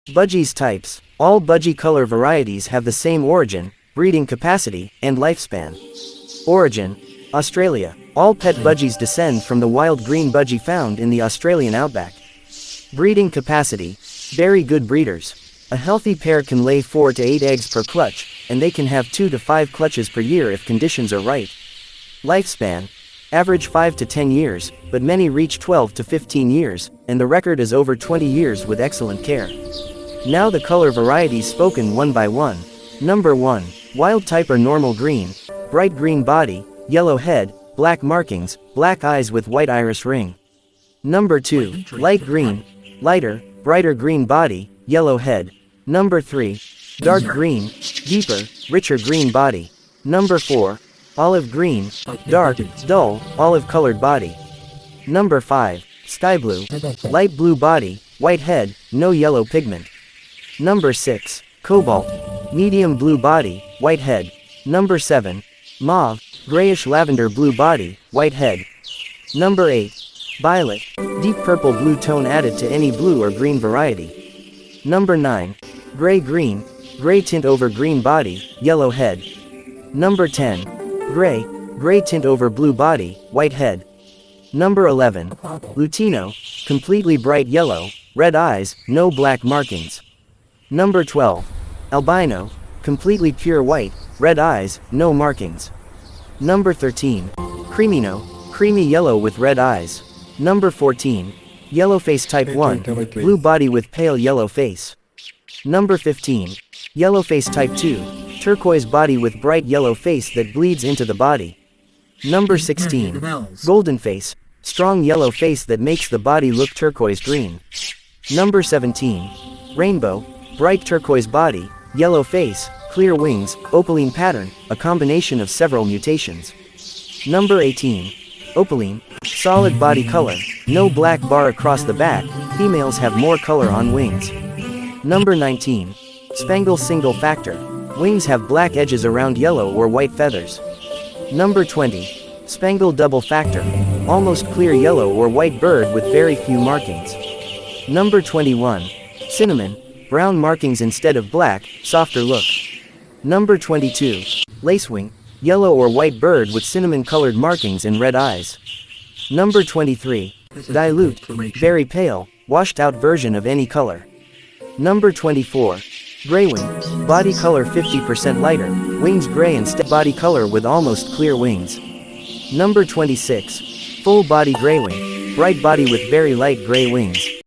Budgies types. All budgie color varieties have the same origin, breeding capacity, and lifespan. Origin: Australia. All pet budgies descend from the wild green budgie found in the Australian outback. Breeding capacity: very good breeders. A healthy pair can lay 4 to 8 eggs per clutch, and they can have 2 to 5 clutches per year if conditions are right. Lifespan: average 5 to 10 years, but many reach 12 to 15 years, and the record is over 20 years with excellent care. Now the color varieties spoken one by one. Number 1. Wild type or normal green. Bright green body, yellow head, black markings, black eyes with white iris ring. Number 2. Light green. Lighter, brighter green body, yellow head. Number 3. Dark green, deeper, richer green body. Number 4. Olive green, dark, dull, olive-colored body. Number 5. Sky blue. Light blue body, white head, no yellow pigment. Number 6. Cobalt. Medium blue body, white head. Number 7. Mauve. Grayish lavender blue body, white head. Number 8. Violet. Deep purple blue tone added to any blue or green variety. Number 9. Gray-green. Gray tint over green body, yellow head. Number 10. Gray. Gray tint over blue body, white head. Number 11. Lutino. Completely bright yellow, red eyes, no black markings. Number 12. Albino. Completely pure white, red eyes, no markings. Number 13. Creamino. Creamy yellow with red eyes. Number 14. Yellowface type 1. Blue body with pale yellow face. Number 15. Yellowface type 2. Turquoise body with bright yellow face that bleeds into the body. Number 16. Goldenface. Strong yellow face that makes the body look turquoise green. Number 17. Rainbow. Bright turquoise body, yellow face, clear wings, opaline pattern, a combination of several mutations. Number 18. Opaline. Solid body color, no black bar across the back, females have more color on wings. Number 19. Spangle single factor. Wings have black edges around yellow or white feathers. Number 20. Spangle double factor. Almost clear yellow or white bird with very few markings. Number 21. Cinnamon. Brown markings instead of black, softer look. Number 22. Lacewing. Yellow or white bird with cinnamon-colored markings and red eyes. Number 23. Dilute. Very pale, washed-out version of any color. Number 24. Graywing. Body color 50% lighter, wings gray instead body color with almost clear wings. Number 26. Full body graywing. Bright body with very light gray wings.